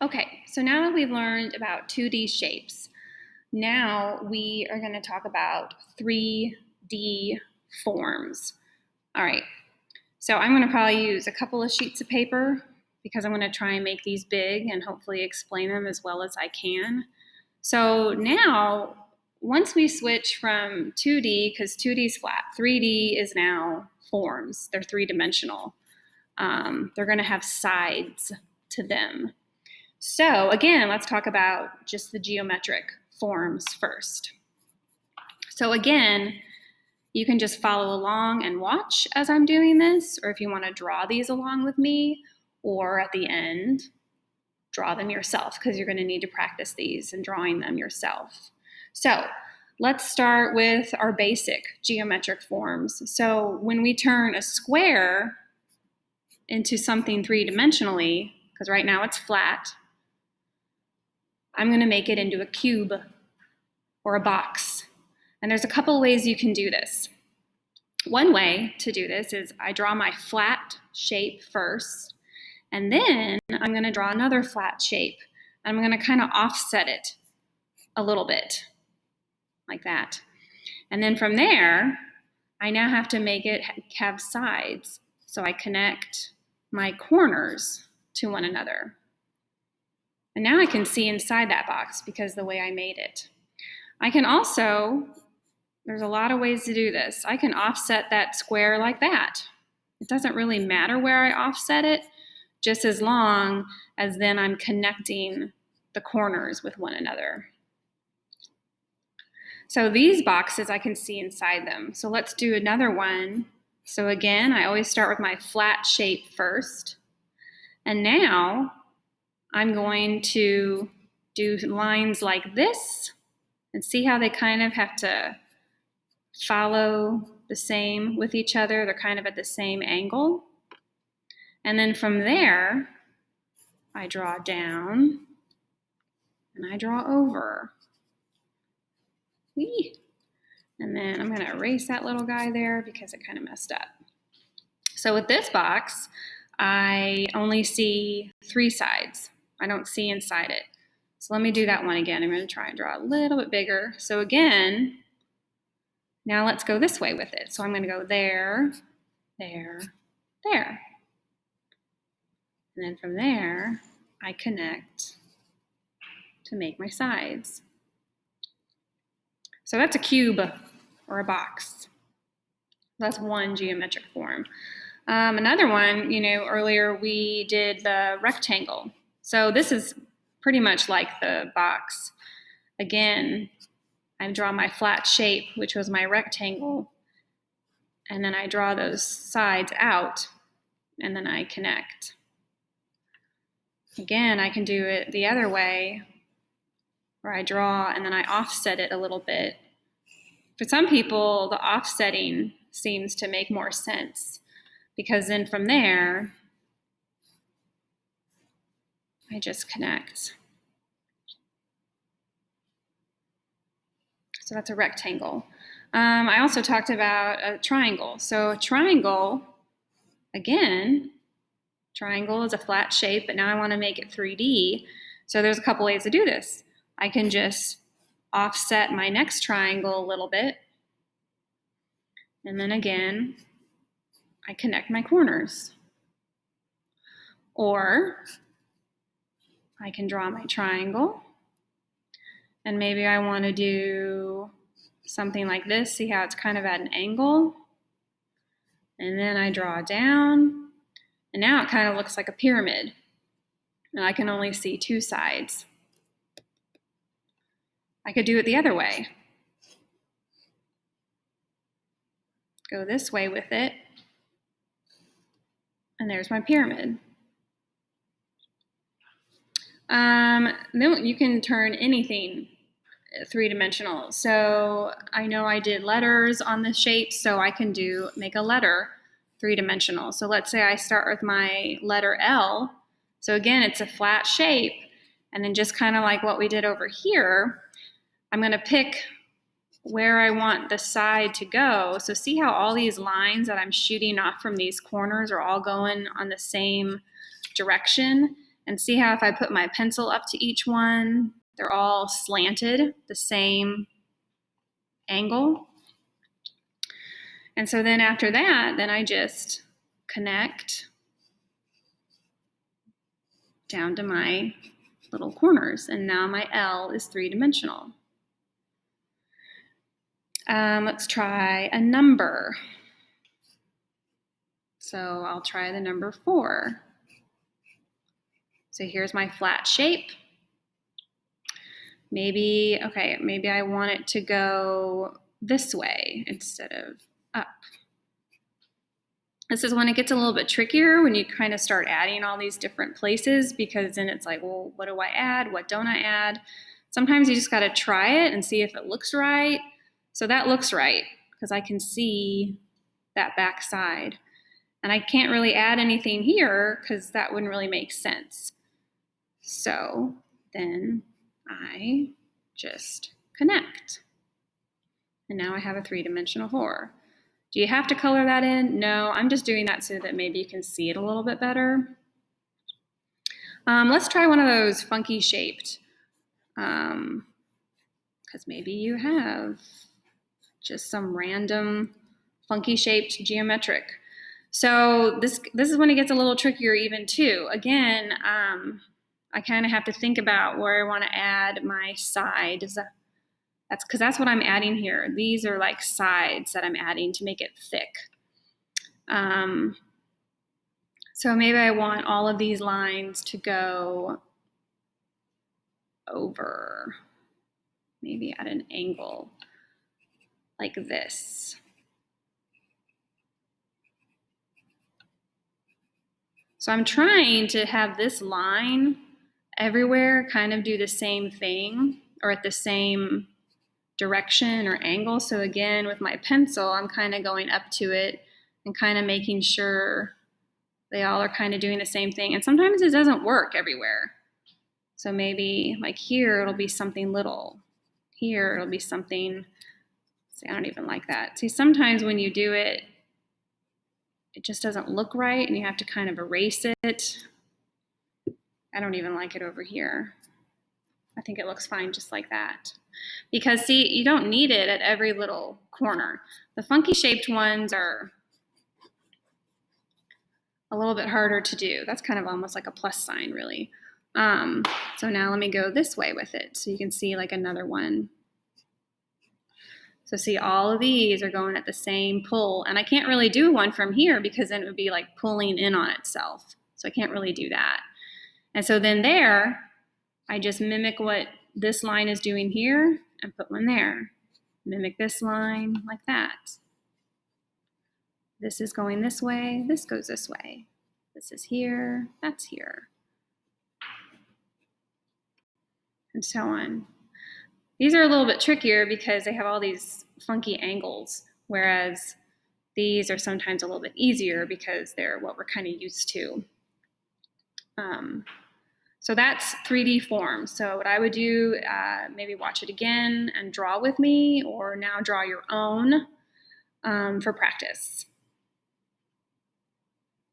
Okay, so now that we've learned about 2D shapes, now we are going to talk about 3D forms. All right, so I'm going to probably use a couple of sheets of paper because I'm going to try and make these big and hopefully explain them as well as I can. So now, once we switch from 2D, because 2D is flat, 3D is now forms. They're three-dimensional. They're going to have sides to them. So again, let's talk about just the geometric forms first. So again, you can just follow along and watch as I'm doing this, or if you want to draw these along with me, or at the end, draw them yourself because you're going to need to practice these and drawing them yourself. So let's start with our basic geometric forms. So when we turn a square into something three-dimensionally, because right now it's flat, I'm going to make it into a cube or a box. And there's a couple ways you can do this. One way to do this is I draw my flat shape first, and then I'm going to draw another flat shape. I'm going to kind of offset it a little bit, like that. And then from there, I now have to make it have sides. So I connect my corners to one another. And now I can see inside that box because of the way I made it. I can also, there's a lot of ways to do this. I can offset that square like that. It doesn't really matter where I offset it, just as long as then I'm connecting the corners with one another. So these boxes, I can see inside them. So let's do another one. So again, I always start with my flat shape first. And now I'm going to do lines like this and see how they kind of have to follow the same with each other. They're kind of at the same angle. And then from there, I draw down and I draw over. And then I'm going to erase that little guy there because it kind of messed up. So with this box, I only see three sides. I don't see inside it. So let me do that one again. I'm going to try and draw a little bit bigger. So again, now let's go this way with it. So I'm going to go there, there, there. And then from there, I connect to make my sides. So that's a cube or a box. That's one geometric form. Another one, earlier we did the rectangle. So this is pretty much like the box. Again, I draw my flat shape, which was my rectangle, and then I draw those sides out, and then I connect. Again, I can do it the other way, where I draw and then I offset it a little bit. For some people, the offsetting seems to make more sense, because then from there, I just connect. So that's a rectangle. I also talked about a triangle. So a triangle, again, triangle is a flat shape, but now I want to make it 3D. So there's a couple ways to do this. I can just offset my next triangle a little bit. And then again, I connect my corners. Or I can draw my triangle. And maybe I want to do something like this. See how it's kind of at an angle? And then I draw down. And now it kind of looks like a pyramid. And I can only see two sides. I could do it the other way. Go this way with it. And there's my pyramid. Then you can turn anything three-dimensional. So I know I did letters on the shape, so I can make a letter three-dimensional. So let's say I start with my letter L. So again, it's a flat shape. And then just kind of like what we did over here, I'm going to pick where I want the side to go. So see how all these lines that I'm shooting off from these corners are all going on the same direction? And see how if I put my pencil up to each one, they're all slanted the same angle. And so then after that, then I just connect down to my little corners. And now my L is three-dimensional. Let's try a number. So I'll try the number 4. So here's my flat shape. Maybe I want it to go this way instead of up. This is when it gets a little bit trickier, when you kind of start adding all these different places, because then it's like, well, what do I add? What don't I add? Sometimes you just got to try it and see if it looks right. So that looks right because I can see that back side. And I can't really add anything here because that wouldn't really make sense. So then I just connect. And now I have a three-dimensional 4. Do you have to color that in? No, I'm just doing that so that maybe you can see it a little bit better. Let's try one of those funky shaped, because maybe you have just some random funky shaped geometric. So this is when it gets a little trickier even too. Again, I kind of have to think about where I want to add my sides. That's because that's what I'm adding here. These are like sides that I'm adding to make it thick. So maybe I want all of these lines to go over, maybe at an angle like this. So I'm trying to have this line everywhere kind of do the same thing or at the same direction or angle. So again, with my pencil, I'm kind of going up to it and kind of making sure they all are kind of doing the same thing. And sometimes it doesn't work everywhere. So maybe like here, it'll be something little. Here, it'll be something, see, I don't even like that. See, sometimes when you do it, it just doesn't look right and you have to kind of erase it. I don't even like it over here. I think it looks fine just like that. Because see, you don't need it at every little corner. The funky shaped ones are a little bit harder to do. That's kind of almost like a plus sign, really. So now let me go this way with it so you can see like another one. So see, all of these are going at the same pull, and I can't really do one from here because then it would be like pulling in on itself. So I can't really do that. And so then there, I just mimic what this line is doing here and put one there. Mimic this line like that. This is going this way, this goes this way. This is here, that's here. And so on. These are a little bit trickier because they have all these funky angles, whereas these are sometimes a little bit easier because they're what we're kind of used to. So that's 3D forms. So what I would do, maybe watch it again and draw with me, or now draw your own for practice.